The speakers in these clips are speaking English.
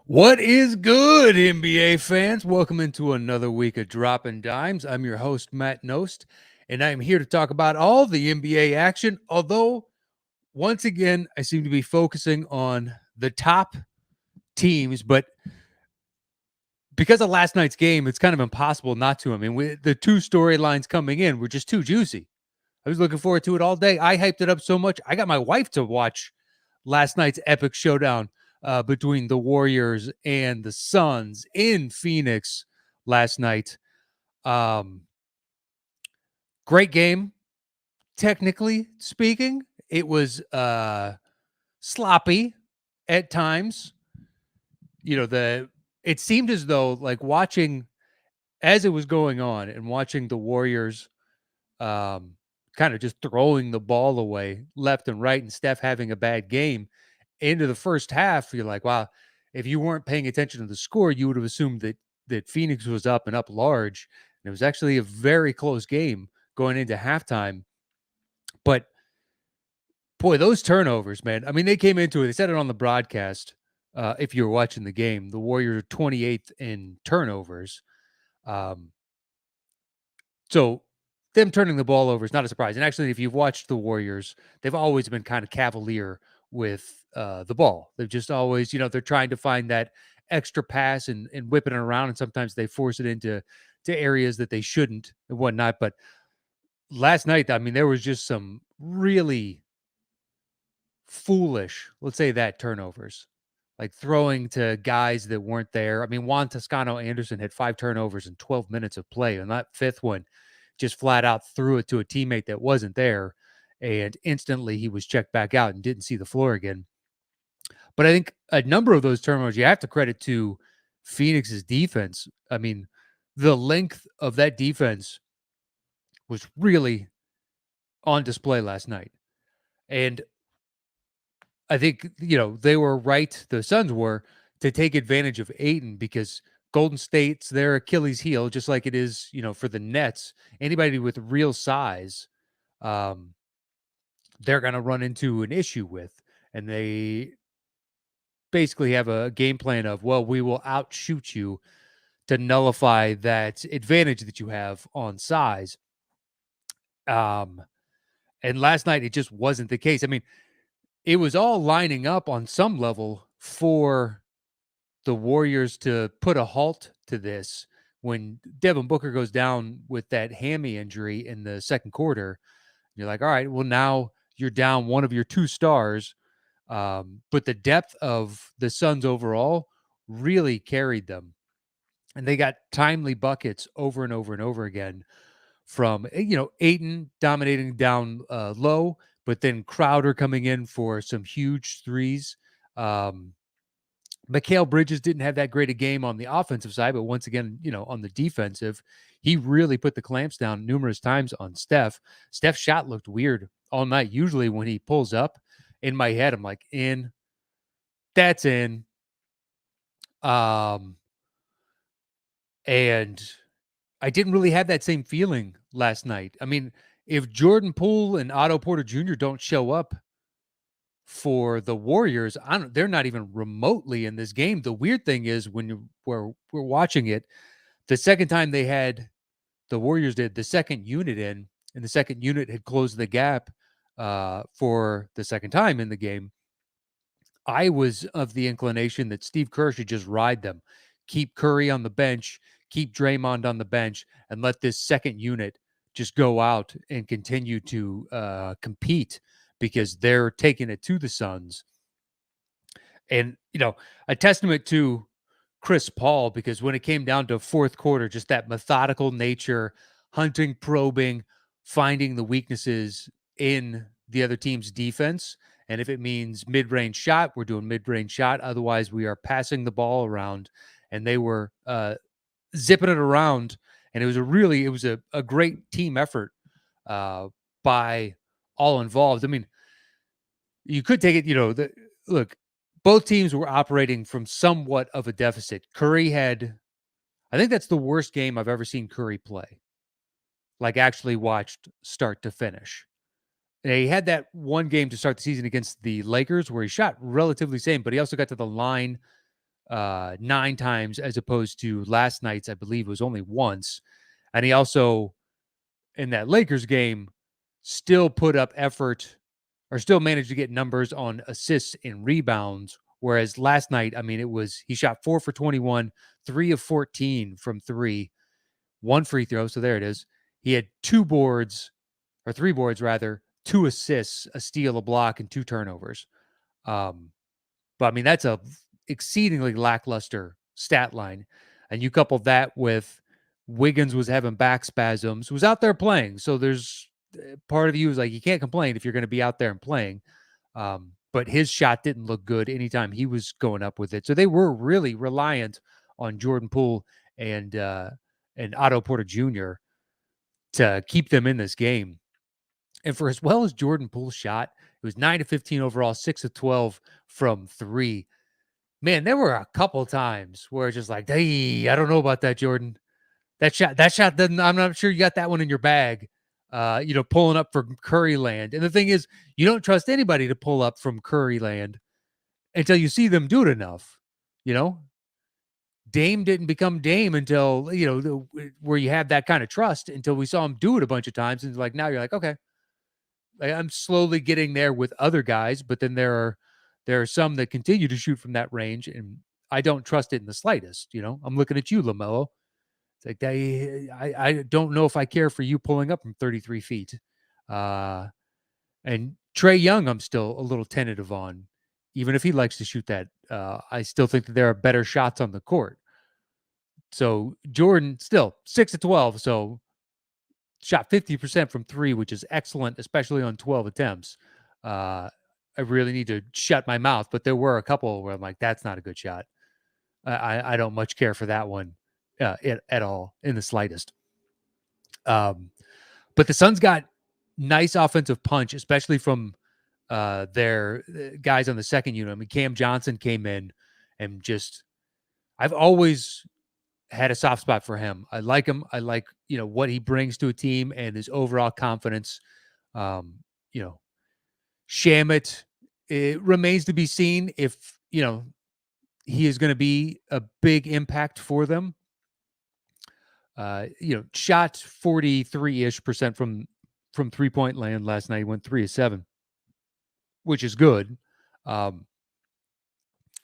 What is good, NBA fans? Welcome into another week of Dropping Dimes. I'm your host, Matt Knost, and I'm here to talk about all the NBA action. Although, once again, I seem to be focusing on the top teams, but because of last night's game, it's kind of impossible not to. I mean, the two storylines coming in were just too juicy. I was looking forward to it all day. I hyped it up so much. I got my wife to watch last night's epic showdown between the Warriors and the Suns in Phoenix last night. Um, Great game, technically speaking. It was sloppy at times. It seemed as though like watching as it was going on and watching the Warriors um, kind of just throwing the ball away left and right, and Steph having a bad game into the first half, you're like, wow, if you weren't paying attention to the score, you would have assumed that Phoenix was up and up large. And it was actually a very close game going into halftime. But boy, those turnovers, man. I mean, they came into it, they said it on the broadcast. If you were watching the game, the Warriors are 28th in turnovers. Um, So them turning the ball over is not a surprise. And actually, if you've watched the Warriors, they've always been kind of cavalier with the ball. They've just always, they're trying to find that extra pass and whipping it around. And sometimes they force it into areas that they shouldn't and whatnot. But last night, I mean, there was just some really foolish, let's say that, turnovers. Like throwing to guys that weren't there. I mean, Juan Toscano Anderson had 5 turnovers in 12 minutes of play, and that fifth one just flat out threw it to a teammate that wasn't there, and instantly he was checked back out and didn't see the floor again. But I think a number of those turnovers you have to credit to Phoenix's defense. I mean, the length of that defense was really on display last night. And I think, they were right, the Suns were, to take advantage of Ayton because Golden State's their Achilles heel, just like it is, for the Nets. Anybody with real size, um, they're going to run into an issue with. And they basically have a game plan of, well, we will outshoot you to nullify that advantage that you have on size. Um, and last night, it just wasn't the case. I mean, it was all lining up on some level for the Warriors to put a halt to this when Devin Booker goes down with that hammy injury in the second quarter. You're like, all right, well, now you're down one of your 2 stars. But the depth of the Suns overall really carried them. And they got timely buckets over and over and over again from, Ayton dominating down low, but then Crowder coming in for some huge threes. Um, Mikal Bridges didn't have that great a game on the offensive side, but once again, on the defensive, he really put the clamps down numerous times on Steph. Steph's shot looked weird all night. Usually when he pulls up, in my head, I'm like, that's in. Um, and I didn't really have that same feeling last night. I mean, if Jordan Poole and Otto Porter Jr. don't show up for the Warriors, they're not even remotely in this game. The weird thing is when we're watching it, the second time the Warriors did the second unit in, and the second unit had closed the gap for the second time in the game. I was of the inclination that Steve Kerr should just ride them, keep Curry on the bench, keep Draymond on the bench, and let this second unit just go out and continue to compete because they're taking it to the Suns. And, a testament to Chris Paul, because when it came down to fourth quarter, just that methodical nature, hunting, probing, finding the weaknesses in the other team's defense. And if it means mid-range shot, we're doing mid-range shot. Otherwise, we are passing the ball around. And they were zipping it around. And it was a great team effort by all involved. I mean, you could take it, look, both teams were operating from somewhat of a deficit. I think that's the worst game I've ever seen Curry play, like actually watched start to finish. And he had that one game to start the season against the Lakers where he shot relatively same, but he also got to the line 9 times as opposed to last night's, I believe, was only once. And he also, in that Lakers game, still put up effort or still managed to get numbers on assists and rebounds. Whereas last night, I mean, he shot 4 for 21, 3 of 14 from three, one free throw. So there it is. He had 3 boards rather, 2 assists, a steal, a block, and 2 turnovers. But I mean, that's a exceedingly lackluster stat line. And you couple that with Wiggins was having back spasms, was out there playing. So there's part of you is like, you can't complain if you're going to be out there and playing. But his shot didn't look good anytime he was going up with it. So they were really reliant on Jordan Poole and Otto Porter Jr. to keep them in this game. And for as well as Jordan Poole shot, it was 9 to 15 overall, 6 to 12 from three. Man, there were a couple times where it's just like, hey, I don't know about that, Jordan. That shot doesn't, I'm not sure you got that one in your bag. Pulling up from Curry land. And the thing is, you don't trust anybody to pull up from Curry land until you see them do it enough. You know, Dame didn't become Dame until, where you have that kind of trust until we saw him do it a bunch of times. And like, now you're like, okay, I'm slowly getting there with other guys, but then there are some that continue to shoot from that range, and I don't trust it in the slightest. I'm looking at you, LaMelo. It's like I don't know if I care for you pulling up from 33 feet. And Trae Young, I'm still a little tentative on, even if he likes to shoot that. I still think that there are better shots on the court. So Jordan still 6 to 12. So shot 50% from three, which is excellent, especially on 12 attempts. I really need to shut my mouth, but there were a couple where I'm like, that's not a good shot. I don't much care for that one at all in the slightest. But the Suns got nice offensive punch, especially from their guys on the second unit. I mean, Cam Johnson came in and I've always had a soft spot for him. I like him. I like, what he brings to a team and his overall confidence. Shamet, it remains to be seen if, he is going to be a big impact for them. Shot 43-ish% from 3-point land last night. He went 3 of 7, which is good. And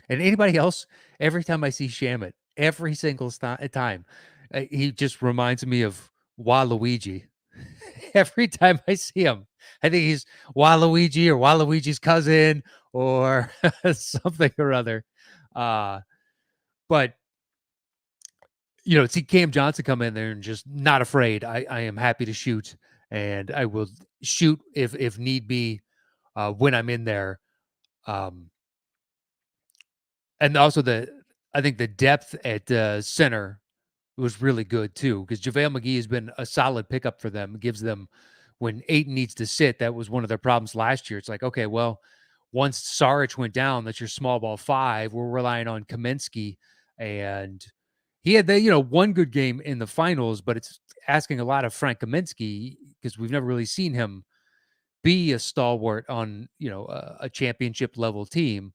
anybody else, every time I see Shamet, every single time, he just reminds me of Waluigi. Every time I see him, I think he's Waluigi or Waluigi's cousin or something or other. But see Cam Johnson come in there and just not afraid. I am happy to shoot, and I will shoot if need be when I'm in there. And also I think the depth at center was really good too, because JaVale McGee has been a solid pickup for them. It gives them, when Ayton needs to sit, that was one of their problems last year. It's like, okay, well, once Saric went down, that's your small ball 5. We're relying on Kaminsky, and he had one good game in the finals, but it's asking a lot of Frank Kaminsky because we've never really seen him be a stalwart on a championship level team.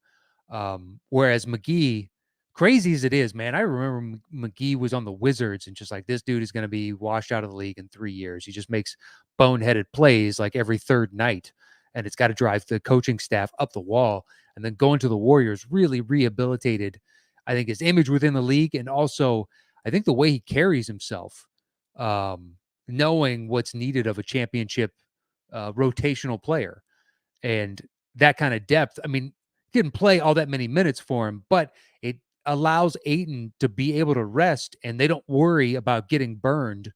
Whereas McGee, crazy as it is, man, I remember McGee was on the Wizards and just like, this dude is going to be washed out of the league in 3 years. He just makes boneheaded plays like every third night, and it's got to drive the coaching staff up the wall. And then going to the Warriors really rehabilitated, I think, his image within the league, and also I think the way he carries himself, knowing what's needed of a championship rotational player. And that kind of depth, I mean, didn't play all that many minutes for him, but it allows Ayton to be able to rest, and they don't worry about getting burned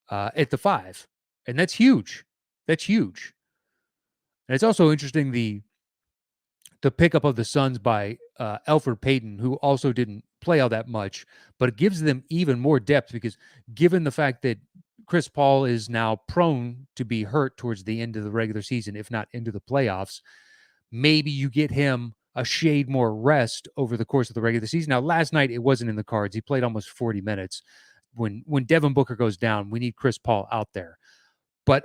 at the 5. And that's huge. That's huge. And it's also interesting the pickup of the Suns by Elfrid Payton, who also didn't play all that much, but it gives them even more depth because given the fact that Chris Paul is now prone to be hurt towards the end of the regular season, if not into the playoffs, maybe you get him a shade more rest over the course of the regular season. Now, last night, it wasn't in the cards. He played almost 40 minutes. When Devin Booker goes down, we need Chris Paul out there. But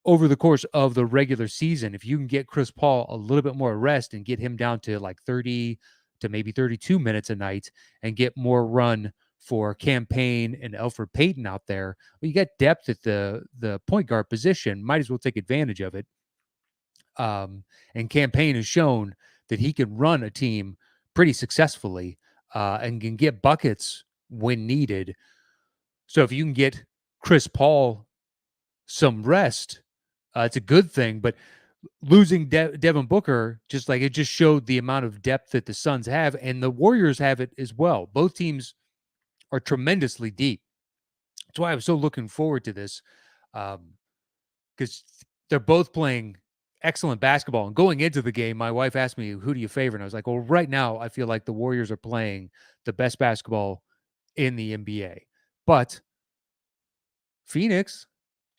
over the course of the regular season, if you can get Chris Paul a little bit more rest and get him down to like 30 to maybe 32 minutes a night and get more run for Campaign and Elfrid Payton out there. Well, you got depth at the point guard position. Might as well take advantage of it. And Campaign has shown that he can run a team pretty successfully and can get buckets when needed. So if you can get Chris Paul some rest, it's a good thing. But losing Devin Booker, just like it just showed the amount of depth that the Suns have, and the Warriors have it as well. Both teams are tremendously deep. That's why I was so looking forward to this, because they're both playing excellent basketball. And going into the game, my wife asked me, "Who do you favor?" And I was like, "Well, right now, I feel like the Warriors are playing the best basketball in the NBA." But Phoenix,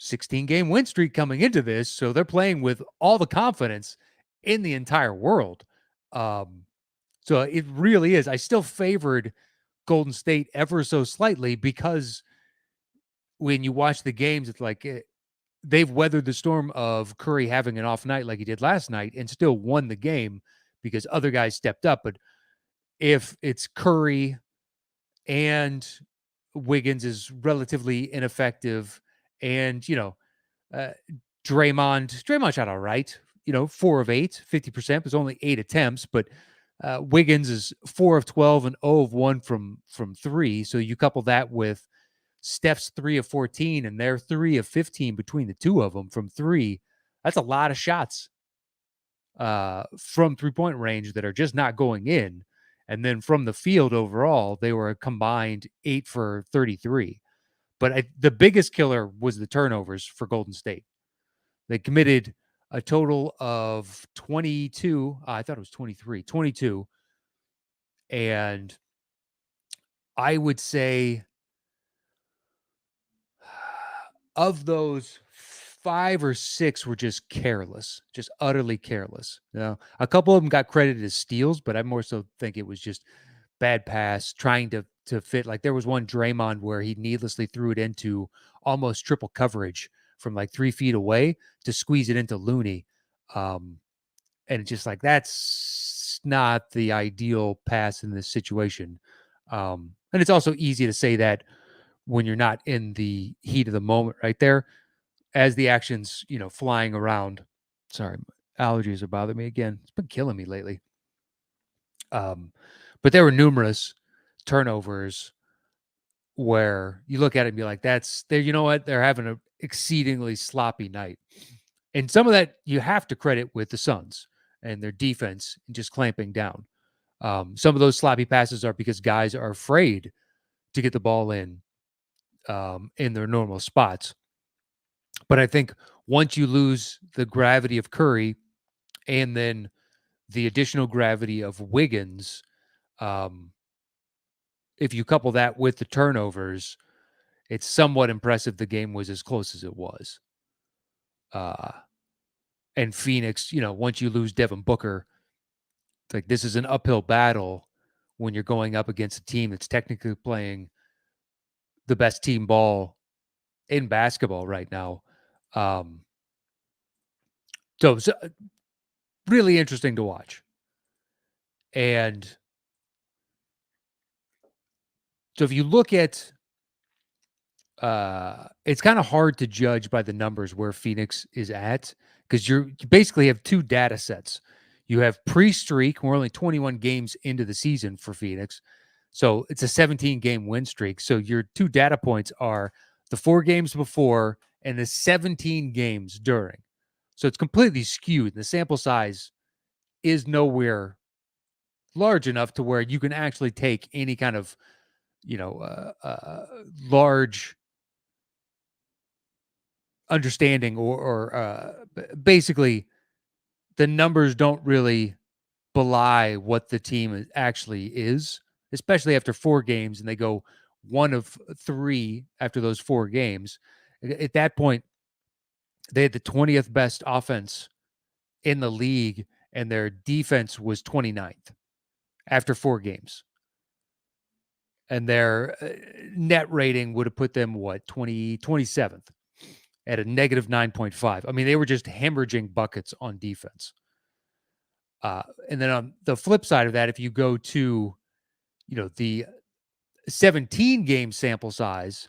16-game win streak coming into this, so they're playing with all the confidence in the entire world. Um, so it really is. I still favored Golden State ever so slightly because when you watch the games, it's like they've weathered the storm of Curry having an off night like he did last night and still won the game because other guys stepped up. But if it's Curry and Wiggins is relatively ineffective, and uh, Draymond shot all right. 4 of 8, 50%. Was only 8 attempts, but Wiggins is 4 of 12 and 0 of 1 from 3. So you couple that with Steph's 3 of 14 and their 3 of 15 between the two of them from 3. That's a lot of shots from 3-point range that are just not going in. And then from the field overall, they were a combined 8 for 33. But the biggest killer was the turnovers for Golden State. They committed a total of 22. I thought it was 23, 22. And I would say of those, 5 or 6 were just careless, just utterly careless. A couple of them got credited as steals, but I more so think it was just bad pass, trying to fit. Like there was one Draymond where he needlessly threw it into almost triple coverage from like 3 feet away to squeeze it into Looney. And it's just like, that's not the ideal pass in this situation. And it's also easy to say that when you're not in the heat of the moment right there, as the action's, flying around. Sorry, allergies are bothering me again. It's been killing me lately. But there were numerous turnovers where you look at it and be like, that's there. You know what? They're having an exceedingly sloppy night. And some of that you have to credit with the Suns and their defense and just clamping down. Some of those sloppy passes are because guys are afraid to get the ball in their normal spots. But I think once you lose the gravity of Curry and then the additional gravity of Wiggins, if you couple that with the turnovers, it's somewhat impressive the game was as close as it was. And Phoenix, once you lose Devin Booker, it's like this is an uphill battle when you're going up against a team that's technically playing the best team ball in basketball right now. So really interesting to watch. And so if you look at it's kind of hard to judge by the numbers where Phoenix is at because you basically have 2 data sets. You have pre-streak. We're only 21 games into the season for Phoenix. So it's a 17-game win streak. So your 2 data points are the 4 games before and the 17 games during. So it's completely skewed. The sample size is nowhere large enough to where you can actually take any kind of, large understanding or basically the numbers don't really belie what the team actually is, especially after 4 games and they go 1 of 3 after those 4 games. At that point, they had the 20th best offense in the league and their defense was 29th after 4 games. And their net rating would have put them 27th at a negative 9.5. I mean, they were just hemorrhaging buckets on defense. And then on the flip side of that, if you go to, the 17 game sample size,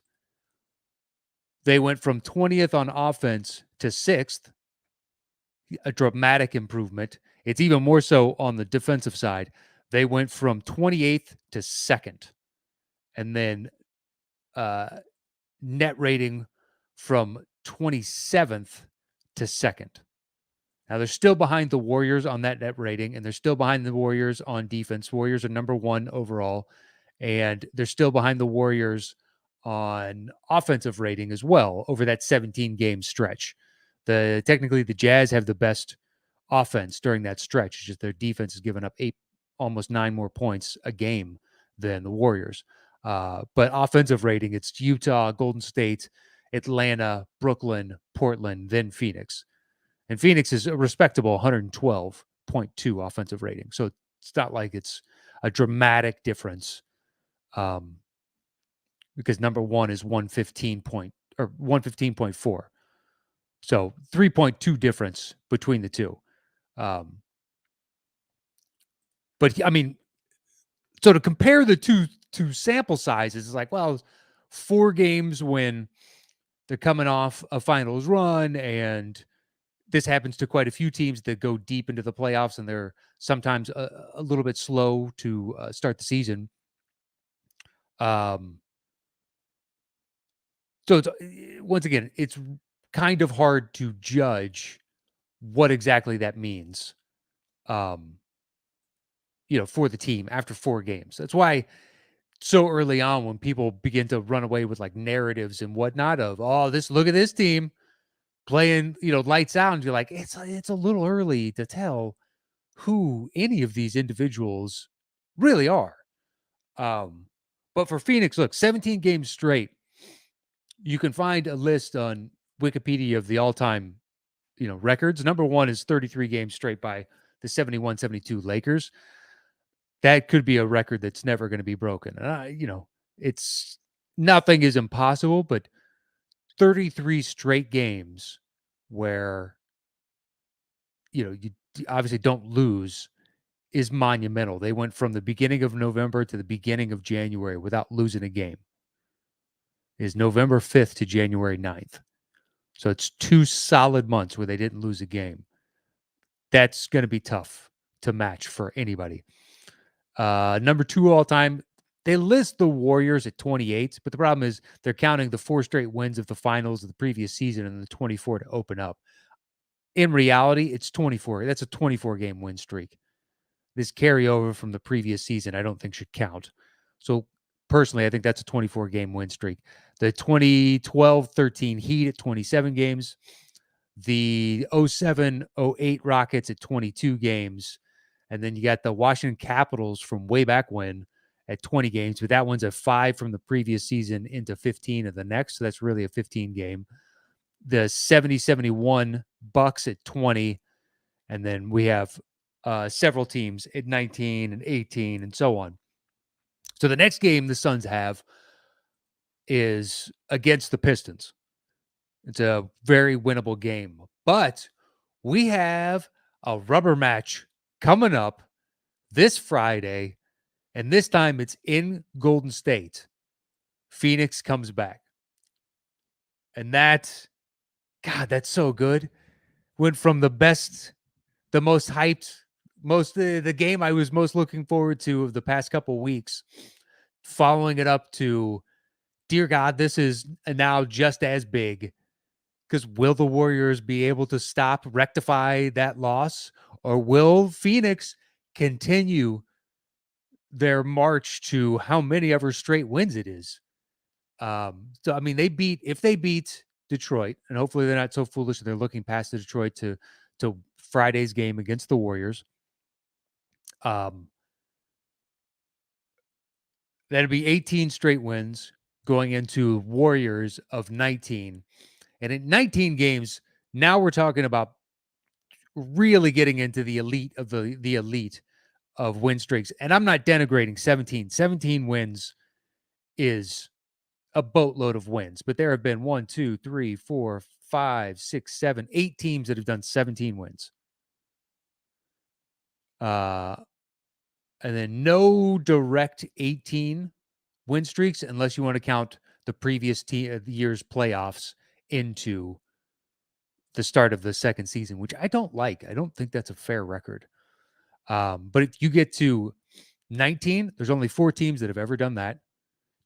they went from 20th on offense to 6th, a dramatic improvement. It's even more so on the defensive side. They went from 28th to 2nd. And then uh, net rating from 27th to 2nd. Now they're still behind the Warriors on that net rating, and they're still behind the Warriors on defense. Warriors are number 1 overall, and they're still behind the Warriors on offensive rating as well over that 17 game stretch. Technically the Jazz have the best offense during that stretch. It's just their defense has given up 8, almost 9 more points a game than the Warriors. But offensive rating, it's Utah, Golden State, Atlanta, Brooklyn, Portland, then Phoenix. And Phoenix is a respectable 112.2 offensive rating. So it's not like it's a dramatic difference, because number 1 is 115.4. So 3.2 difference between the two. But I mean, so to compare the two sample sizes is like, well, 4 games when they're coming off a finals run, and this happens to quite a few teams that go deep into the playoffs, and they're sometimes a little bit slow to start the season. Um, so it's, once again, it's kind of hard to judge what exactly that means, um, for the team after 4 games. That's why so early on, when people begin to run away with like narratives and whatnot of, oh, look at this team playing, lights out, and you're like, it's a little early to tell who any of these individuals really are. But for Phoenix, look, 17 games straight. You can find a list on Wikipedia of the all-time, records. Number 1 is 33 games straight by the 71-72 Lakers. That could be a record that's never going to be broken. And it's nothing is impossible, but 33 straight games where you obviously don't lose is monumental. They went from the beginning of November to the beginning of January without losing a game. Is November 5th to January 9th. So it's 2 solid months where they didn't lose a game. That's going to be tough to match for anybody. Number 2 all time, they list the Warriors at 28, but the problem is they're counting the 4 straight wins of the finals of the previous season and the 24 to open up. In reality, it's 24. That's a 24 game win streak. This carryover from the previous season, I don't think should count. So personally, I think that's a 24 game win streak. The 2012-13 Heat at 27 games, the 07-08 Rockets at 22 games, and then you got the Washington Capitals from way back when at 20 games, but that one's a 5 from the previous season into 15 of the next, so that's really a 15 game. The 70-71 Bucks at 20, and then we have several teams at 19 and 18 and so on. So the next game the Suns have is against the Pistons. It's a very winnable game, but we have a rubber match coming up this Friday, and this time it's in Golden State. Phoenix comes back. And that's so good. Went from the most hyped, the game I was most looking forward to of the past couple weeks, following it up to, dear God, this is now just as big. Because will the Warriors be able to rectify that loss? Or will Phoenix continue their march to how many ever straight wins it is? So, I mean, if they beat Detroit, and hopefully they're not so foolish that they're looking past the Detroit to Friday's game against the Warriors. That'd be 18 straight wins going into Warriors of 19. And in 19 games, now we're talking about really getting into the elite of the elite of win streaks. And I'm not denigrating 17. 17 wins is a boatload of wins, but there have been 1, 2, 3, 4, 5, 6, 7, 8 teams that have done 17 wins. Uh, and then no direct 18 win streaks unless you want to count the previous year's playoffs into the start of the second season, which I don't like. I don't think that's a fair record. But if you get to 19, there's only 4 teams that have ever done that.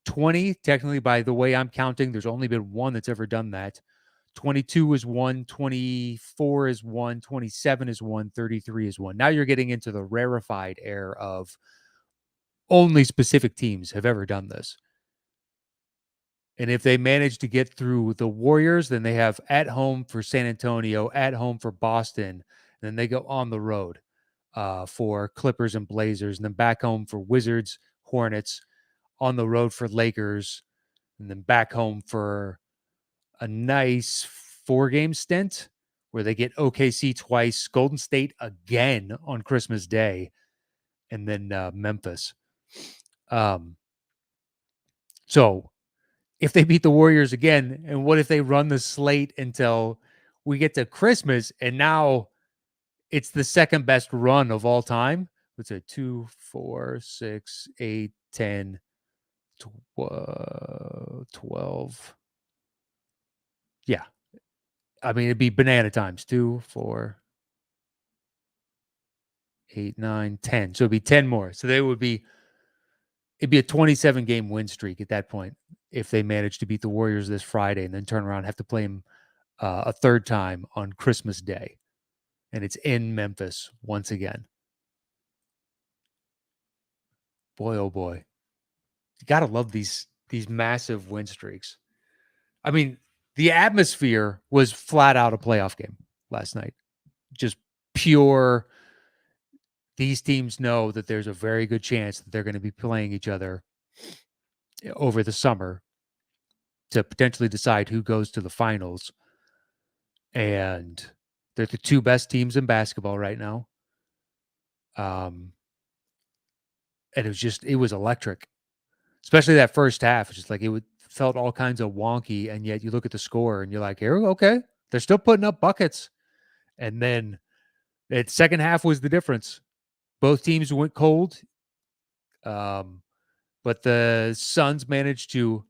20, technically, by the way I'm counting, there's only been one that's ever done that. 22 is one, 24 is one, 27 is one, 33 is one. Now you're getting into the rarefied air of only specific teams have ever done this. And if they manage to get through the Warriors, then they have at home for San Antonio, at home for Boston, and then they go on the road for Clippers and Blazers, and then back home for Wizards, Hornets, on the road for Lakers, and then back home for a nice 4-game stint where they get OKC twice, Golden State again on Christmas Day, and then Memphis. So if they beat the Warriors again, and what if they run the slate until we get to Christmas and now it's the second best run of all time? Let's say 2, 4, 6, 8, 10, 12. Yeah. I mean, it'd be banana times 2, 4, 8, 9, 10. So it'd be 10 more. So it'd be a 27 game win streak at that point if they manage to beat the Warriors this Friday and then turn around and have to play them a third time on Christmas Day. And it's in Memphis once again. Boy, oh boy. You got to love these massive win streaks. I mean, the atmosphere was flat out a playoff game last night. Just pure. These teams know that there's a very good chance that they're going to be playing each other over the summer to potentially decide who goes to the finals. And they're the 2 best teams in basketball right now. And it was electric, especially that first half. It's just like felt all kinds of wonky. And yet you look at the score and you're like, okay, they're still putting up buckets. And then the second half was the difference. Both teams went cold. But the Suns managed to,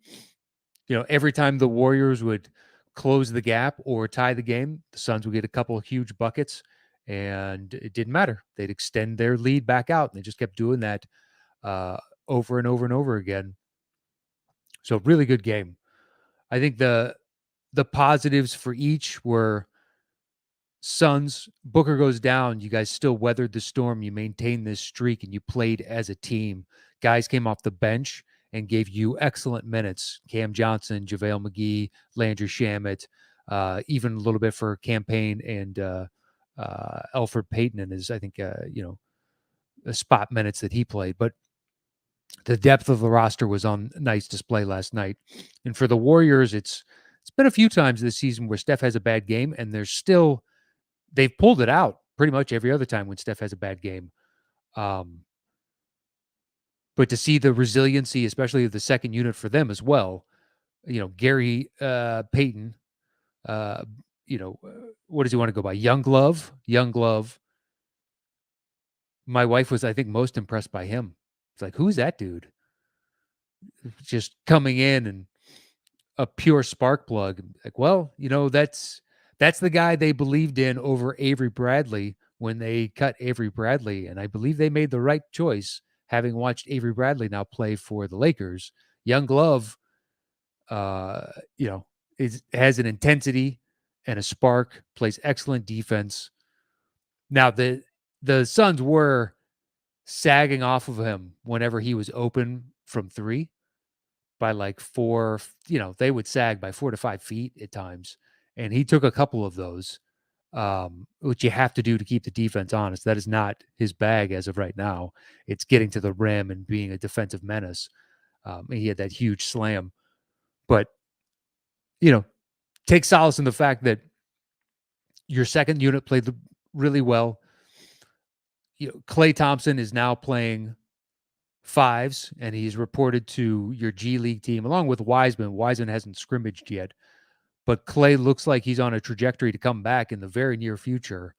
every time the Warriors would close the gap or tie the game, the Suns would get a couple of huge buckets, and it didn't matter. They'd extend their lead back out, and they just kept doing that over and over and over again. So really good game. I think the positives for each were Suns, Booker goes down. You guys still weathered the storm. You maintained this streak and you played as a team. Guys came off the bench and gave you excellent minutes. Cam Johnson, JaVale McGee, Landry Shamet, even a little bit for Campaign and Elfrid Payton and his, I think, the spot minutes that he played. But the depth of the roster was on nice display last night. And for the Warriors, it's been a few times this season where Steph has a bad game and they've pulled it out pretty much every other time when Steph has a bad game. But to see the resiliency, especially of the second unit for them as well, Gary Payton, what does he want to go by? Young Glove. My wife was, I think, most impressed by him. It's like, who's that dude? Just coming in and a pure spark plug. Like, well, that's the guy they believed in over Avery Bradley when they cut Avery Bradley. And I believe they made the right choice, having watched Avery Bradley now play for the Lakers. Young Glove, has an intensity and a spark, plays excellent defense. Now, the Suns were sagging off of him whenever he was open from 3 by like 4, they would sag by 4 to 5 feet at times. And he took a couple of those, which you have to do to keep the defense honest. That is not his bag as of right now. It's getting to the rim and being a defensive menace. And he had that huge slam. But, take solace in the fact that your second unit played really well. Klay Thompson is now playing 5s, and he's reported to your G League team along with Wiseman. Wiseman hasn't scrimmaged yet, but Klay looks like he's on a trajectory to come back in the very near future.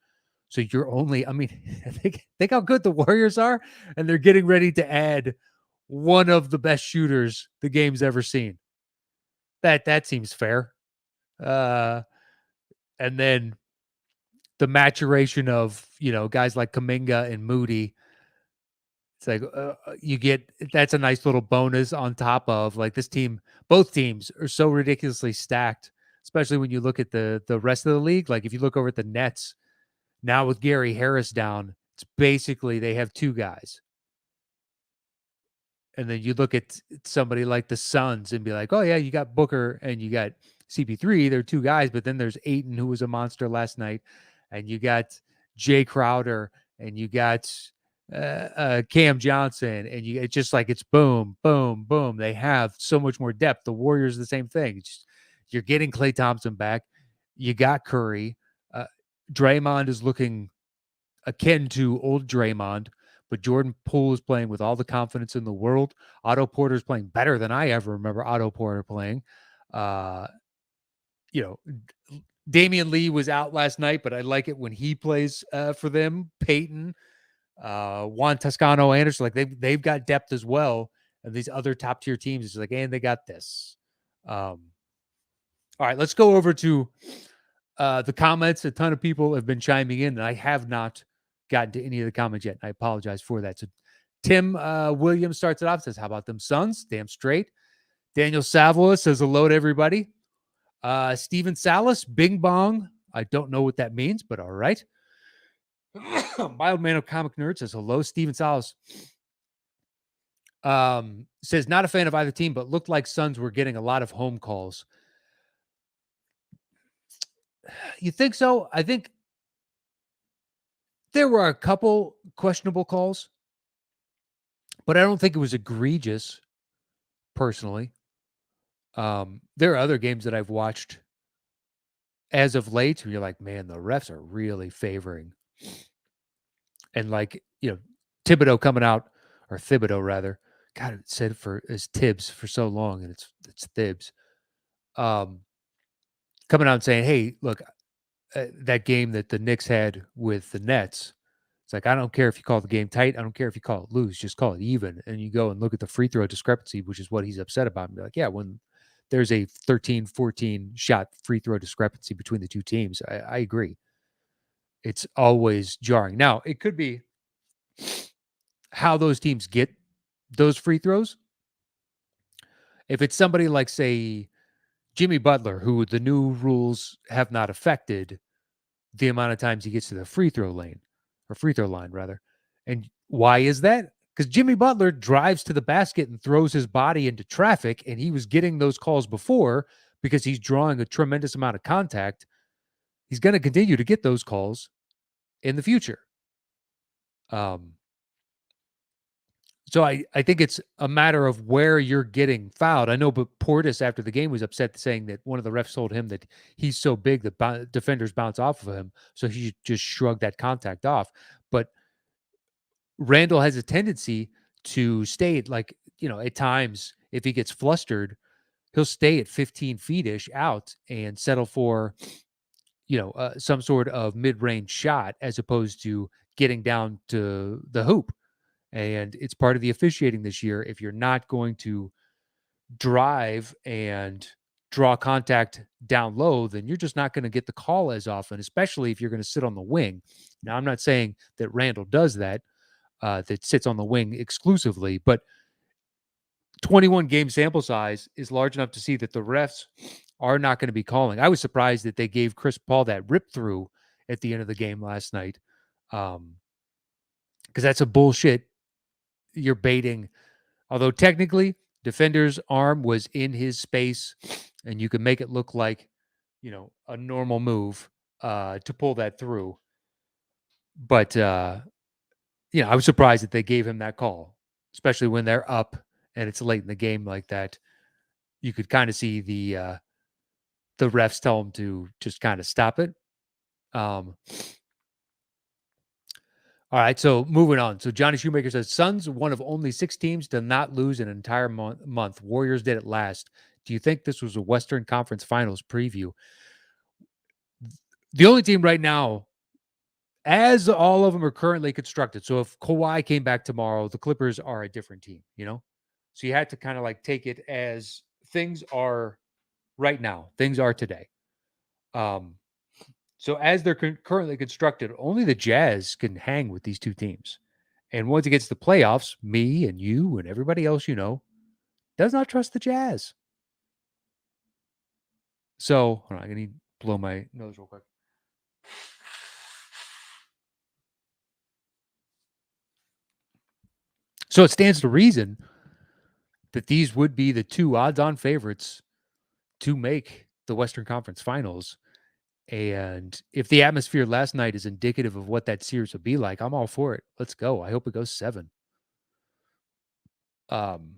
So you're only, I mean, think how good the Warriors are, and they're getting ready to add one of the best shooters the game's ever seen. That seems fair. Uh, and then the maturation of guys like Kaminga and Moody. It's like you get that's a nice little bonus on top of like this team. Both teams are so ridiculously stacked, especially when you look at the rest of the league. Like if you look over at the Nets now with Gary Harris down, it's basically they have two guys. And then you look at somebody like the Suns and be like, oh yeah, you got Booker and you got CP3. They're two guys, but then there's Aiton who was a monster last night, and you got Jay Crowder and you got Cam Johnson, and you it's just like it's boom, boom, boom. They have so much more depth. The Warriors the same thing. It's just, you're getting Klay Thompson back. You got Curry. Draymond is looking akin to old Draymond, but Jordan Poole is playing with all the confidence in the world. Otto Porter is playing better than I ever remember Otto Porter playing. Uh, you know, Damian Lee was out last night, but I like it when he plays for them. Peyton, Juan Toscano Anderson, like they've got depth as well. And these other top tier teams, it's like, and they got this. All right, let's go over to the comments. A ton of people have been chiming in, and I have not gotten to any of the comments yet. I apologize for that. So Tim Williams starts it off, says, how about them Suns? Damn straight. Daniel Savola says hello to everybody. Steven Salas, Bing Bong. I don't know what that means, but all right. Mild Man of Comic Nerd says hello. Steven Salas says not a fan of either team, but looked like Suns were getting a lot of home calls. You think so? I think there were a couple questionable calls, but I don't think it was egregious, personally. There are other games that I've watched as of late where you're like, man, the refs are really favoring. And like, Thibodeau coming out, or Thibodeau rather. God, it said as Tibbs for so long, and it's Thibs. Coming out and saying, hey, look, that game that the Knicks had with the Nets, it's like, I don't care if you call the game tight. I don't care if you call it loose. Just call it even. And you go and look at the free throw discrepancy, which is what he's upset about. And be like, yeah, when there's a 13, 14 shot free throw discrepancy between the two teams, I agree. It's always jarring. Now, it could be how those teams get those free throws. If it's somebody like, say, Jimmy Butler, who the new rules have not affected the amount of times he gets to the free throw line, rather. And why is that? Because Jimmy Butler drives to the basket and throws his body into traffic, and he was getting those calls before because he's drawing a tremendous amount of contact. He's going to continue to get those calls in the future. So I think it's a matter of where you're getting fouled. I know, but Portis after the game was upset, saying that one of the refs told him that he's so big that defenders bounce off of him, so he just shrugged that contact off. But Randall has a tendency to stay at at times, if he gets flustered, he'll stay at 15 feet-ish out and settle for, some sort of mid-range shot as opposed to getting down to the hoop. And it's part of the officiating this year. If you're not going to drive and draw contact down low, then you're just not going to get the call as often, especially if you're going to sit on the wing. Now, I'm not saying that Randall does that, that sits on the wing exclusively, but 21 game sample size is large enough to see that the refs are not going to be calling. I was surprised that they gave Chris Paul that rip through at the end of the game last night, because that's a bullshit. You're baiting, although technically defender's arm was in his space and you can make it look like, a normal move to pull that through. But, I was surprised that they gave him that call, especially when they're up and it's late in the game like that. You could kind of see the refs tell him to just kind of stop it. All right, so moving on. So Johnny Shoemaker says, Suns, one of only 6 teams to not lose an entire month. Warriors did it last. Do you think this was a Western Conference Finals preview? The only team right now as all of them are currently constructed. So if Kawhi came back tomorrow, the Clippers are a different team, you know? So you had to kind of like take it as things are right now, things are today. Um, so as they're currently constructed, only the Jazz can hang with these two teams. And once it gets to the playoffs, me and you and everybody else you know does not trust the Jazz. So hold on, I need to blow my nose real quick. So it stands to reason that these would be the two odds-on favorites to make the Western Conference Finals. And if the atmosphere last night is indicative of what that series would be like, I'm all for it. Let's go. I hope it goes 7. Um,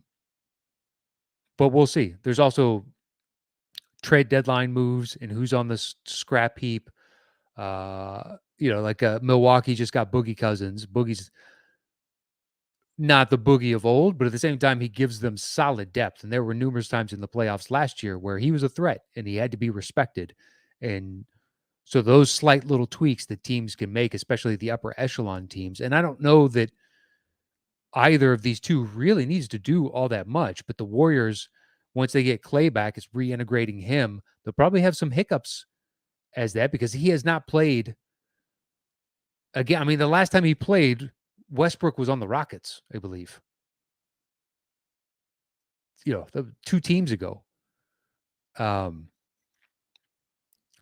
but we'll see. There's also trade deadline moves and who's on the scrap heap. Like Milwaukee just got Boogie Cousins. Boogie's not the Boogie of old, but at the same time, he gives them solid depth. And there were numerous times in the playoffs last year where he was a threat and he had to be respected. And so those slight little tweaks that teams can make, especially the upper echelon teams, and I don't know that either of these two really needs to do all that much, but the Warriors, once they get Clay back, is reintegrating him. They'll probably have some hiccups as that because he has not played again. I mean, the last time he played, Westbrook was on the Rockets, I believe. The 2 teams ago. Um,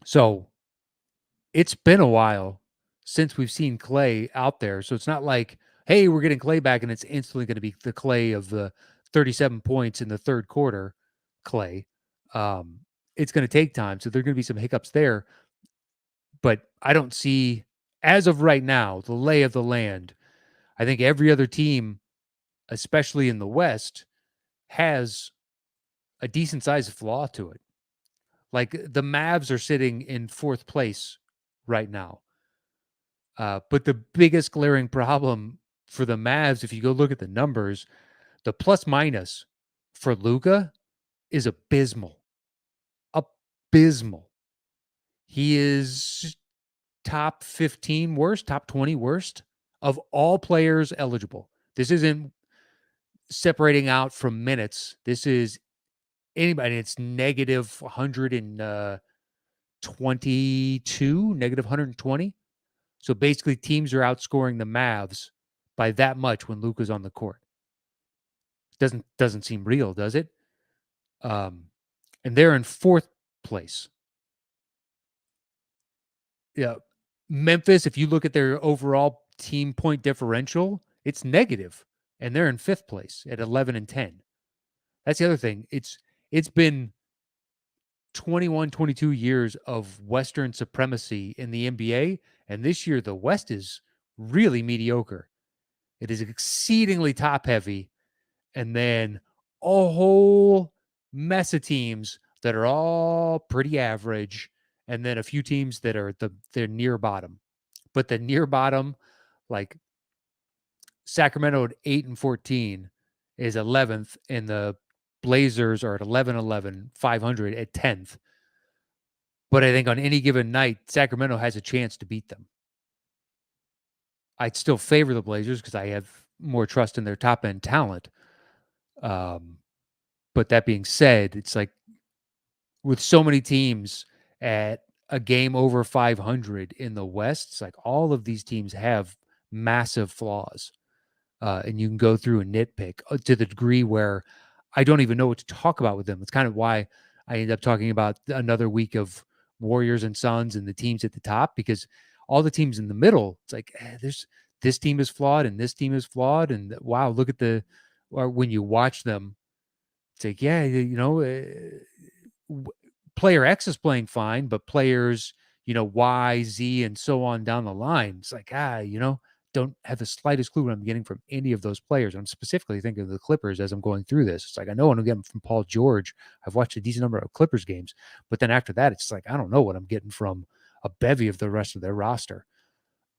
so it's been a while since we've seen Clay out there. So it's not like, hey, we're getting Clay back and it's instantly going to be the Clay of the 37 points in the third quarter Clay. Um, it's going to take time. So there are going to be some hiccups there. But I don't see, as of right now, the lay of the land. I think every other team, especially in the West, has a decent sized flaw to it. Like the Mavs are sitting in 4th place right now. But the biggest glaring problem for the Mavs, if you go look at the numbers, the plus minus for Luka is abysmal. Abysmal. He is top 15 worst, top 20 worst of all players eligible. This isn't separating out from minutes. This is anybody. It's negative 122, negative 120. So basically, teams are outscoring the Mavs by that much when Luka's on the court. Doesn't seem real, does it? And they're in 4th place. Yeah, Memphis. If you look at their overall team point differential, it's negative, and they're in 5th place at 11-10. That's the other thing. It's been 21, 22 years of Western supremacy in the NBA, and this year the West is really mediocre. It is exceedingly top heavy, and then a whole mess of teams that are all pretty average, and then a few teams that are they're near bottom. But the near bottom, like Sacramento at 8-14, is 11th, and the Blazers are at 11-11, 500 at 10th. But I think on any given night, Sacramento has a chance to beat them. I'd still favor the Blazers because I have more trust in their top end talent. But that being said, it's like with so many teams at a game over 500 in the West, it's like all of these teams have massive flaws. And you can go through and nitpick to the degree where I don't even know what to talk about with them. It's kind of why I end up talking about another week of Warriors and Suns and the teams at the top, because all the teams in the middle, it's like, there's this team is flawed and this team is flawed. And wow, look at or when you watch them, it's like, yeah, player X is playing fine, but players, Y, Z, and so on down the line, it's like, don't have the slightest clue what I'm getting from any of those players. I'm specifically thinking of the Clippers as I'm going through this. It's like, I know what I'm getting from Paul George. I've watched a decent number of Clippers games, but then after that, it's like, I don't know what I'm getting from a bevy of the rest of their roster.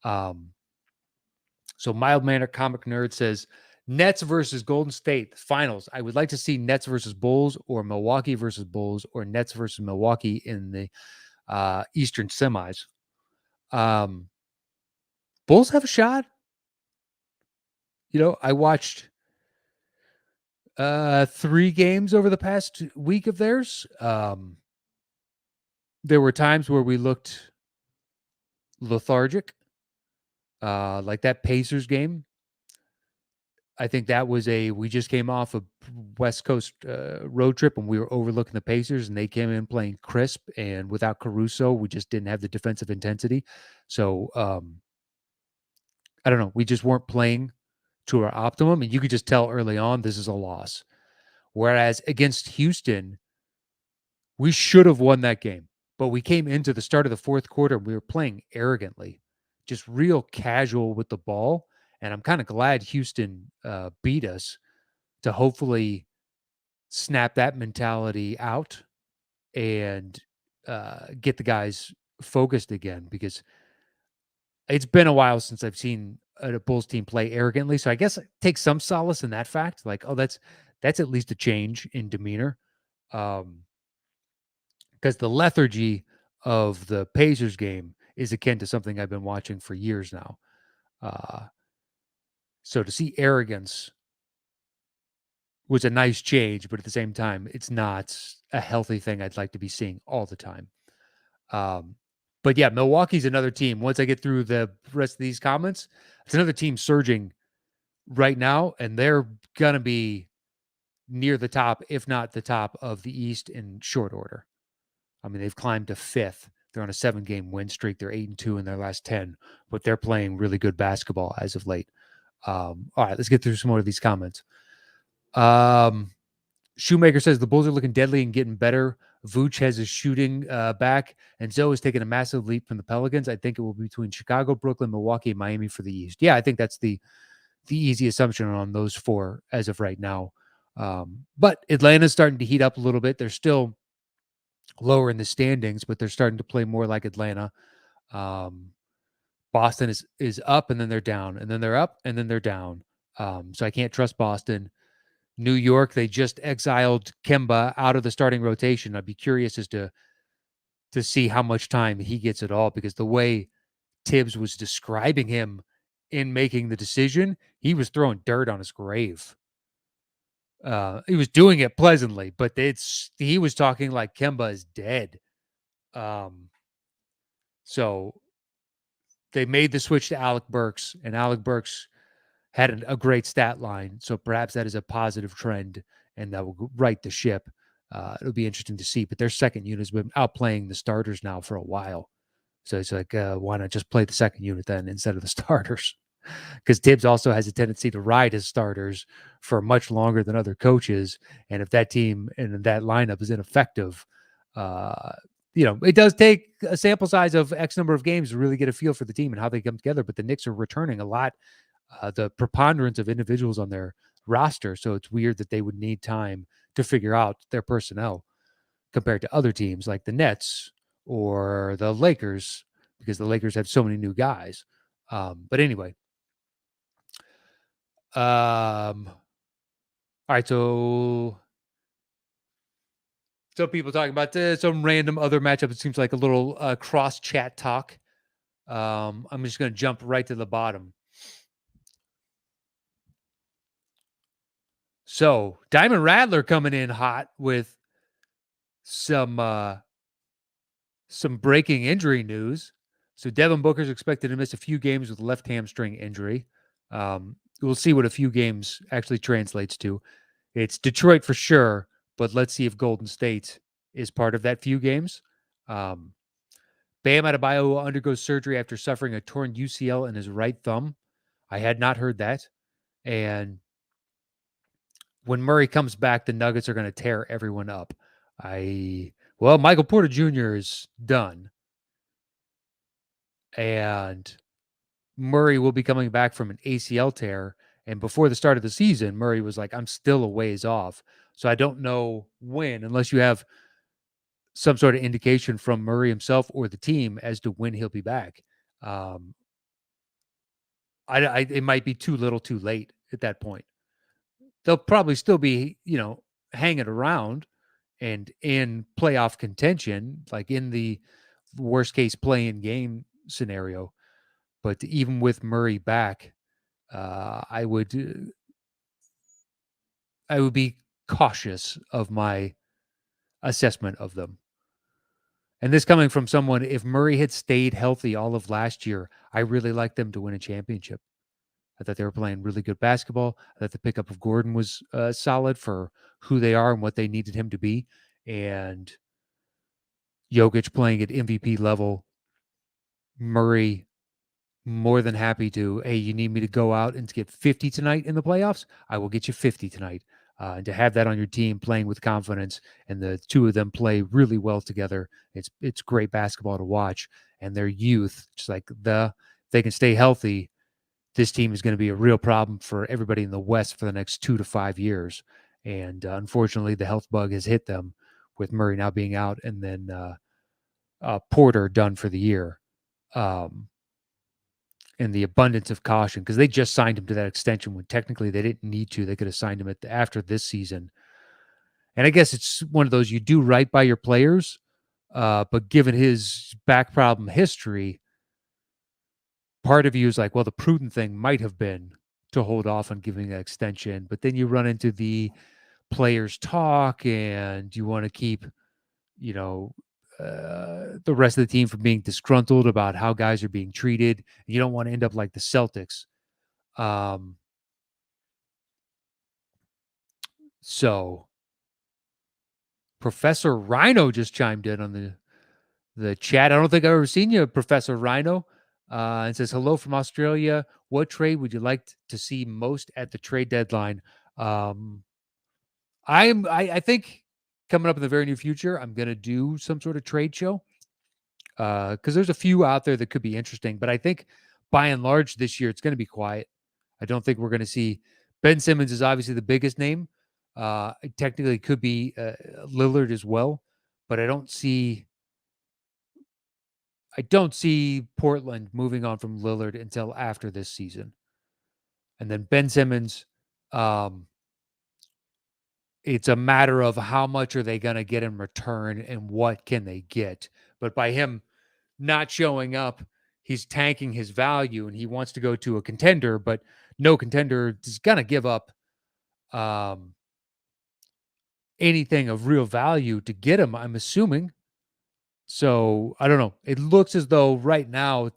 So mild-mannered comic nerd says, Nets versus Golden State finals. I would like to see Nets versus Bulls or Milwaukee versus Bulls or Nets versus Milwaukee in the Eastern semis. Bulls have a shot. I watched 3 games over the past week of theirs. There were times where we looked lethargic, like that Pacers game. I think that was we just came off a West Coast road trip and we were overlooking the Pacers and they came in playing crisp, and without Caruso, we just didn't have the defensive intensity. So I don't know. We just weren't playing to our optimum, and you could just tell early on this is a loss. Whereas against Houston, we should have won that game, but we came into the start of the fourth quarter and we were playing arrogantly, just real casual with the ball. And I'm kind of glad Houston beat us to hopefully snap that mentality out and get the guys focused again, because it's been a while since I've seen a Bulls team play arrogantly. So I guess I take some solace in that fact. Like, oh, that's at least a change in demeanor. Because the lethargy of the Pacers game is akin to something I've been watching for years now. Uh, so to see arrogance was a nice change, but at the same time, it's not a healthy thing I'd like to be seeing all the time. But yeah, Milwaukee's another team. Once I get through the rest of these comments, it's another team surging right now, and they're gonna be near the top, if not the top of the East in short order. I mean, they've climbed to 5th. They're on a 7-game win streak. They're 8-2 in their last 10, but they're playing really good basketball as of late. All right, let's get through some more of these comments. Shoemaker says the Bulls are looking deadly and getting better. Vooch has his shooting back, and Zoe is taking a massive leap from the Pelicans. I think it will be between Chicago, Brooklyn, Milwaukee, and Miami for the East. Yeah, I think that's the easy assumption on those 4 as of right now. But Atlanta's starting to heat up a little bit. They're still lower in the standings, but they're starting to play more like Atlanta. Boston is up and then they're down, and then they're up and then they're down. So I can't trust Boston. New York, they just exiled Kemba out of the starting rotation. I'd be curious as to see how much time he gets at all, because the way Tibbs was describing him in making the decision, he was throwing dirt on his grave. He was doing it pleasantly, but he was talking like Kemba is dead. So they made the switch to Alec Burks, and Alec Burks had a great stat line. So perhaps that is a positive trend, and that will right the ship. It'll be interesting to see. But their second unit has been outplaying the starters now for a while. So it's like, why not just play the second unit then instead of the starters? Because Tibbs also has a tendency to ride his starters for much longer than other coaches. And if that team and that lineup is ineffective, it does take a sample size of X number of games to really get a feel for the team and how they come together. But the Knicks are returning a lot, the preponderance of individuals on their roster. So it's weird that they would need time to figure out their personnel compared to other teams like the Nets or the Lakers, because the Lakers have so many new guys. But anyway, all right. So people talking about some random other matchup. It seems like a little cross chat talk. I'm just going to jump right to the bottom. So Diamond Rattler coming in hot with some breaking injury news. So Devin Booker's expected to miss a few games with left hamstring injury. We'll see what a few games actually translates to. It's Detroit for sure, but let's see if Golden State is part of that few games. Bam Adebayo will undergo surgery after suffering a torn UCL in his right thumb. I had not heard that. And when Murray comes back, the Nuggets are going to tear everyone up. Michael Porter Jr. is done. And Murray will be coming back from an ACL tear. And before the start of the season, Murray was like, I'm still a ways off. So I don't know when, unless you have some sort of indication from Murray himself or the team as to when he'll be back. It might be too little too late at that point. They'll probably still be, hanging around and in playoff contention, like in the worst case play-in game scenario. But even with Murray back, I would be cautious of my assessment of them. And this coming from someone, if Murray had stayed healthy all of last year, I really liked them to win a championship. I thought they were playing really good basketball. I thought the pickup of Gordon was solid for who they are and what they needed him to be. And Jokic playing at MVP level, Murray more than happy to, hey, you need me to go out and to get 50 tonight in the playoffs? I will get you 50 tonight. And to have that on your team playing with confidence and the two of them play really well together, it's great basketball to watch. And their youth, just like they can stay healthy, this team is going to be a real problem for everybody in the West for the next 2 to 5 years. And unfortunately, the health bug has hit them with Murray now being out and then Porter done for the year. And the abundance of caution, because they just signed him to that extension when technically they didn't need to. They could have signed him after this season. And I guess it's one of those, you do right by your players, but given his back problem history, part of you is like, well, the prudent thing might have been to hold off on giving an extension. But then you run into the players talk and you want to keep, the rest of the team from being disgruntled about how guys are being treated. You don't want to end up like the Celtics. So Professor Rhino just chimed in on the chat. I don't think I've ever seen you, Professor Rhino. And says, hello from Australia. What trade would you like to see most at the trade deadline? I think coming up in the very near future, I'm going to do some sort of trade show because there's a few out there that could be interesting. But I think by and large this year, it's going to be quiet. I don't think we're going to see. Ben Simmons is obviously the biggest name. It technically could be Lillard as well, but I don't see Portland moving on from Lillard until after this season. And then Ben Simmons, it's a matter of how much are they going to get in return and what can they get. But by him not showing up, he's tanking his value and he wants to go to a contender, but no contender is going to give up anything of real value to get him, I'm assuming. So I don't know. It looks as though right now,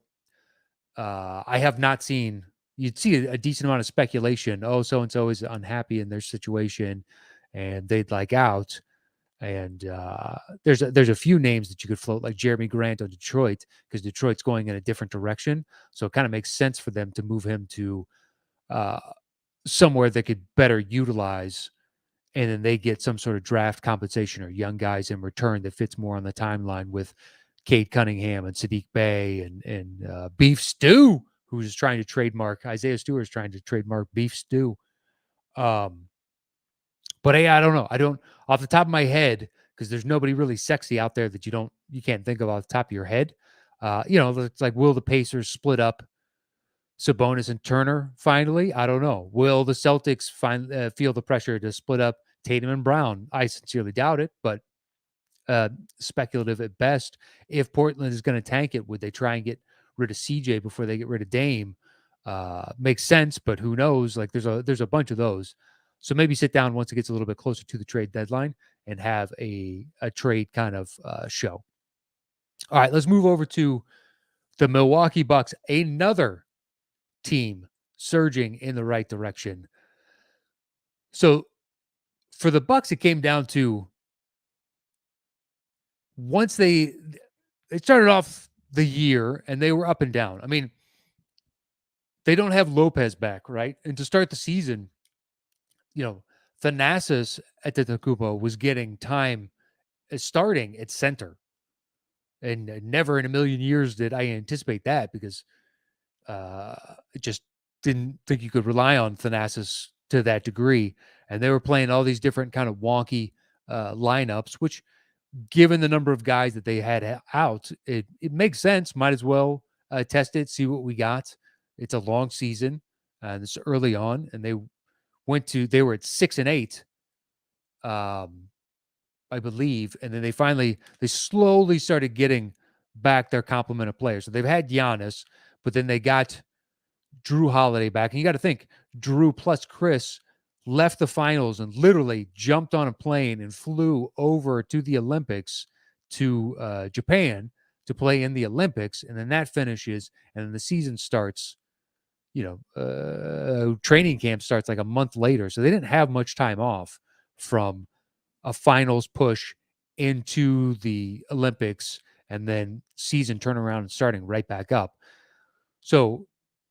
I have not seen. You'd see a decent amount of speculation. Oh, so and so is unhappy in their situation, and they'd like out. And there's a few names that you could float, like Jeremy Grant on Detroit, because Detroit's going in a different direction. So it kind of makes sense for them to move him to somewhere that could better utilize, and then they get some sort of draft compensation or young guys in return that fits more on the timeline with Cade Cunningham and Sadiq Bey and Beef Stew, who's trying to trademark. Isaiah Stewart is trying to trademark Beef Stew. But hey, I don't know. I don't off the top of my head, because there's nobody really sexy out there that you can't think of off the top of your head. It's like, will the Pacers split up Sabonis and Turner finally? I don't know. Will the Celtics feel the pressure to split up Tatum and Brown? I sincerely doubt it, but speculative at best. If Portland is going to tank it, would they try and get rid of CJ before they get rid of Dame? Makes sense, but who knows? Like there's a bunch of those. So maybe sit down once it gets a little bit closer to the trade deadline and have a trade kind of show. All right, let's move over to the Milwaukee Bucks, another team surging in the right direction. So for the Bucks, it came down to once they started off the year and they were up and down. I mean, they don't have Lopez back, right? And to start the season, Thanasis Antetokounmpo was getting time starting at center. And never in a million years did I anticipate that because it just didn't think you could rely on Thanasis to that degree. And they were playing all these different kind of wonky lineups, which given the number of guys that they had out, it makes sense. Might as well test it, see what we got. It's a long season. This is early on, and they were at 6-8, I believe, and then they slowly started getting back their complement of players. So they've had Giannis, but then they got Drew Holiday back. And you got to think, Drew plus Chris left the finals and literally jumped on a plane and flew over to the Olympics to Japan to play in the Olympics. And then that finishes, and then the season starts. Training camp starts like a month later. So they didn't have much time off from a finals push into the Olympics and then season turnaround and starting right back up. So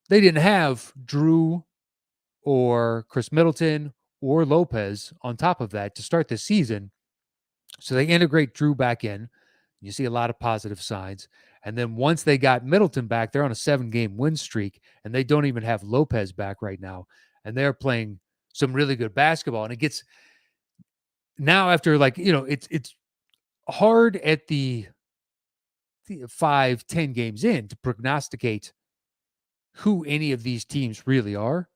they didn't have Drew or Chris Middleton or Lopez on top of that to start the season. So they integrate Drew back in. You see a lot of positive signs. And then once they got Middleton back, they're on a 7-game win streak, and they don't even have Lopez back right now. And they're playing some really good basketball. And it gets now after it's hard at the 5-10 games in to prognosticate who any of these teams really are.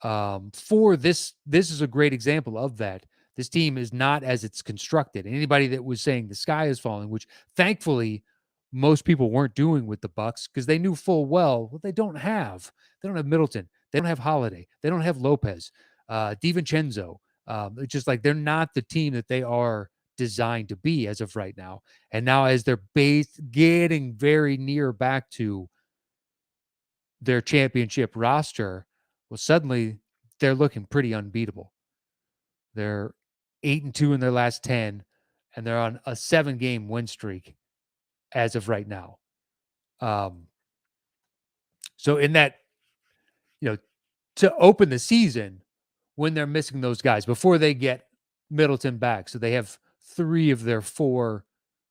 For this is a great example of that. This team is not as it's constructed. Anybody that was saying the sky is falling, which thankfully most people weren't doing with the Bucks, because they knew full well they don't have. They don't have Middleton. They don't have Holiday. They don't have Lopez, DiVincenzo. It's just like they're not the team that they are designed to be as of right now. And now as they're getting very near back to their championship roster, well, suddenly they're looking pretty unbeatable. They're 8-2 in their last 10, and they're on a 7-game win streak as of right now. So in that, to open the season when they're missing those guys before they get Middleton back, so they have 3 of their 4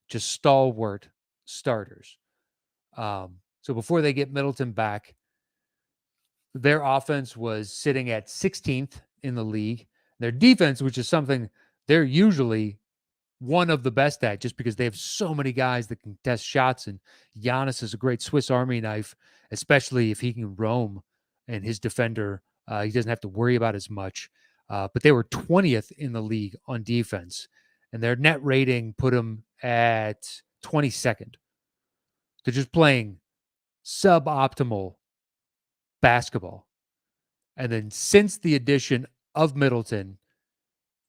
just stalwart starters. So before they get Middleton back, their offense was sitting at 16th in the league. Their defense, which is something they're usually one of the best at, just because they have so many guys that can test shots. And Giannis is a great Swiss Army knife, especially if he can roam and his defender, he doesn't have to worry about as much. But they were 20th in the league on defense, and their net rating put them at 22nd. They're just playing suboptimal basketball. And then since the addition of Middleton,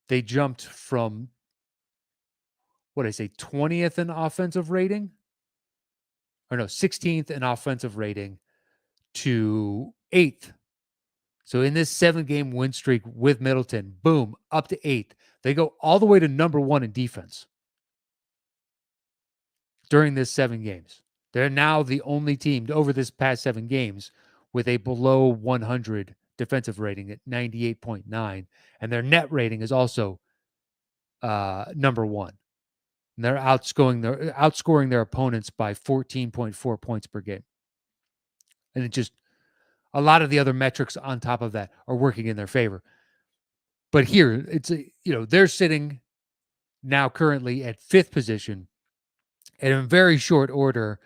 they jumped from, 20th in offensive rating? Or no, 16th in offensive rating to 8th. So in this 7-game win streak with Middleton, boom, up to 8th. They go all the way to number 1 in defense during this 7 games. They're now the only team over this past 7 games with a below 100 defensive rating at 98.9. And their net rating is also number 1. And they're outscoring their opponents by 14.4 points per game. And it just, a lot of the other metrics on top of that are working in their favor. But here, they're sitting now currently at 5th position. And in very short order,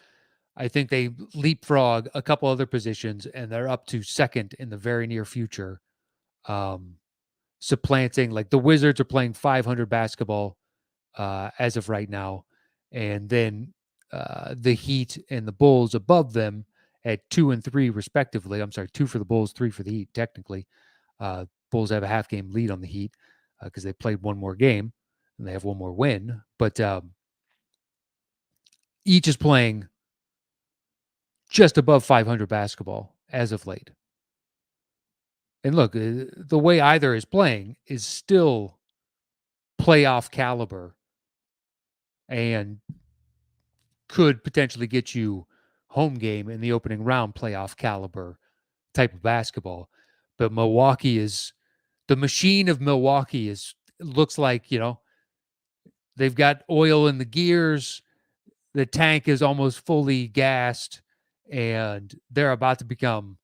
I think they leapfrog a couple other positions, and they're up to 2nd in the very near future. Supplanting, like the Wizards are playing 500 basketball as of right now. And then the Heat and the Bulls above them at 2 and 3 respectively. I'm sorry, 2 for the Bulls, 3 for the Heat, technically. Bulls have a half-game lead on the Heat because they played one more game and they have one more win. But each is playing just above 500 basketball as of late. And look, the way either is playing is still playoff caliber and could potentially get you home game in the opening round playoff caliber type of basketball. But the machine of Milwaukee looks like, they've got oil in the gears. The tank is almost fully gassed, and they're about to become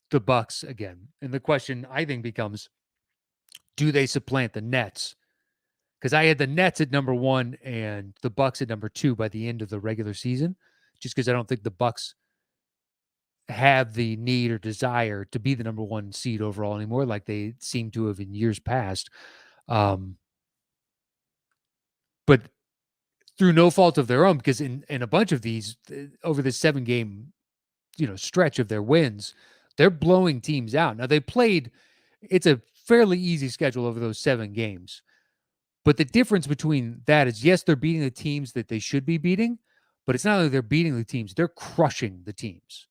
the Bucks again. And the question, I think, becomes, do they supplant the Nets? Because I had the Nets at number 1 and the Bucks at number 2 by the end of the regular season, just because I don't think the Bucks have the need or desire to be the number 1 seed overall anymore, like they seem to have in years past. But through no fault of their own, because in a bunch of these, over this 7-game stretch of their wins, they're blowing teams out. Now it's a fairly easy schedule over those 7 games. But the difference between that is, yes, they're beating the teams that they should be beating, but it's not like they're beating the teams, they're crushing the teams.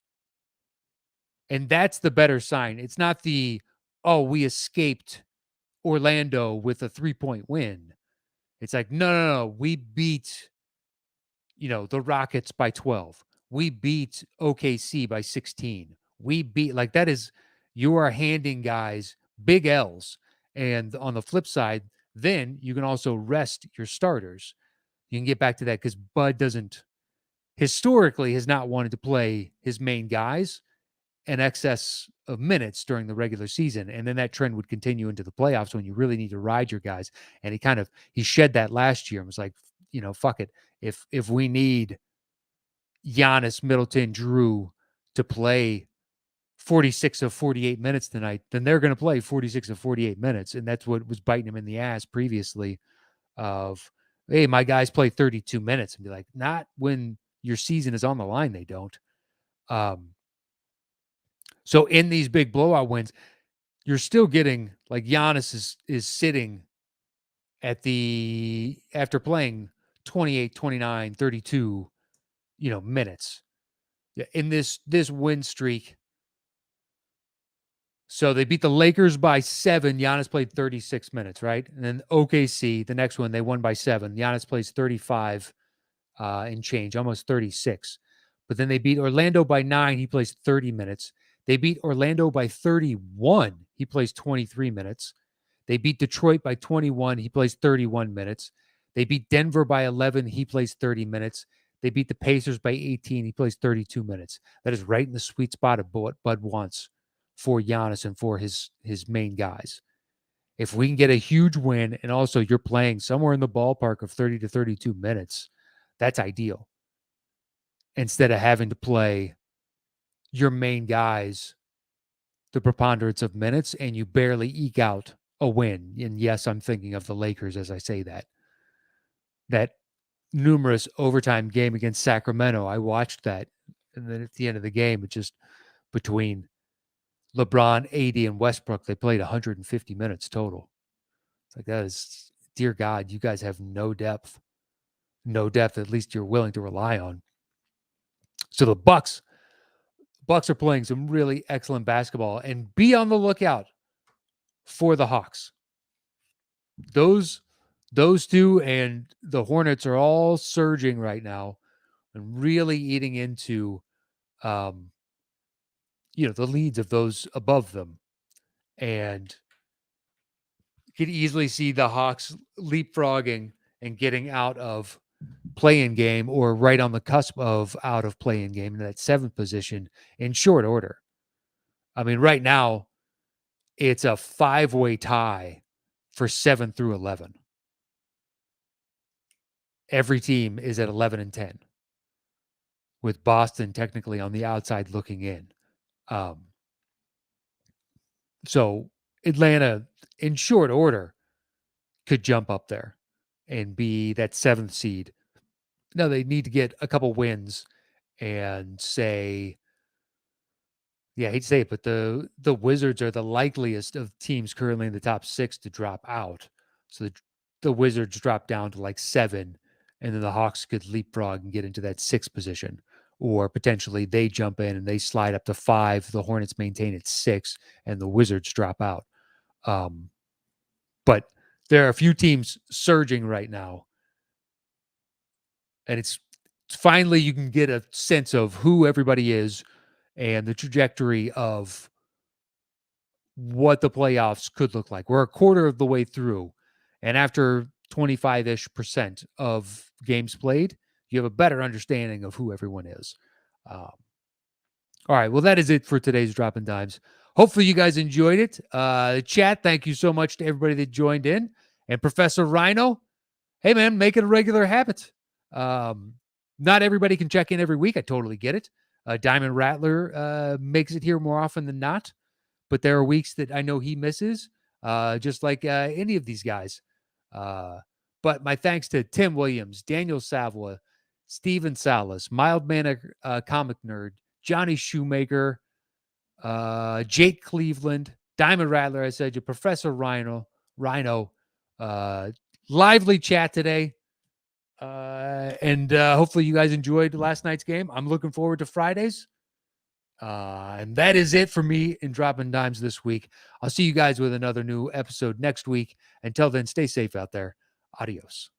And that's the better sign. It's not oh, we escaped Orlando with a 3-point win. It's like, no, we beat, the Rockets by 12. We beat OKC by 16. We beat, like, you are handing guys big L's. And on the flip side, then you can also rest your starters. You can get back to that because Bud historically has not wanted to play his main guys in excess of minutes during the regular season. And then that trend would continue into the playoffs when you really need to ride your guys. And he shed that last year and was like, fuck it. If we need Giannis, Middleton, Drew to play 46 of 48 minutes tonight, then they're going to play 46 of 48 minutes. And that's what was biting him in the ass previously of, hey, my guys play 32 minutes, and be like, not when your season is on the line. They don't. So in these big blowout wins, you're still getting, like, Giannis is sitting after playing 28, 29, 32, minutes in this win streak. So they beat the Lakers by 7. Giannis played 36 minutes, right? And then OKC, the next one, they won by 7. Giannis plays 35 and change, almost 36. But then they beat Orlando by 9. He plays 30 minutes. They beat Orlando by 31. He plays 23 minutes. They beat Detroit by 21. He plays 31 minutes. They beat Denver by 11. He plays 30 minutes. They beat the Pacers by 18. He plays 32 minutes. That is right in the sweet spot of what Bud wants for Giannis and for his main guys. If we can get a huge win, and also you're playing somewhere in the ballpark of 30 to 32 minutes, that's ideal. Instead of having to play your main guys the preponderance of minutes and you barely eke out a win. And yes, I'm thinking of the Lakers as I say that. That numerous overtime game against Sacramento, I watched that. And then at the end of the game, it's just between LeBron, AD, and Westbrook, they played 150 minutes total. It's like, that is, dear God, you guys have no depth. No depth, at least you're willing to rely on. So the Bucks are playing some really excellent basketball, and be on the lookout for the Hawks. Those two and the Hornets are all surging right now and really eating into the leads of those above them. And you could easily see the Hawks leapfrogging and getting out of play-in game, or right on the cusp of out of play-in game in that 7th position in short order. I mean, right now it's a 5-way tie for 7 through 11. Every team is at 11 and 10, with Boston technically on the outside looking in. So Atlanta, in short order, could jump up there and be that 7th seed. Now they need to get a couple wins and say, I hate to say it, but the Wizards are the likeliest of teams currently in the top 6 to drop out. So the Wizards drop down to like 7, and then the Hawks could leapfrog and get into that 6th position. Or potentially they jump in and they slide up to 5. The Hornets maintain at 6, and the Wizards drop out. But there are a few teams surging right now. And it's finally you can get a sense of who everybody is and the trajectory of what the playoffs could look like. We're a quarter of the way through. And after 25-ish% of games played, you have a better understanding of who everyone is. All right. Well, that is it for today's Drop in Dimes. Hopefully you guys enjoyed it. Chat, thank you so much to everybody that joined in. And Professor Rhino, hey, man, make it a regular habit. Not everybody can check in every week. I totally get it. Diamond Rattler makes it here more often than not. But there are weeks that I know he misses, just like any of these guys. But my thanks to Tim Williams, Daniel Savoy, Steven Salas, Mild Manner Comic Nerd, Johnny Shoemaker, Jake Cleveland, Diamond Rattler, I said you, Professor Rhino. Lively chat today. And hopefully you guys enjoyed last night's game. I'm looking forward to Fridays. And that is it for me in Dropping Dimes this week. I'll see you guys with another new episode next week. Until then, stay safe out there. Adios.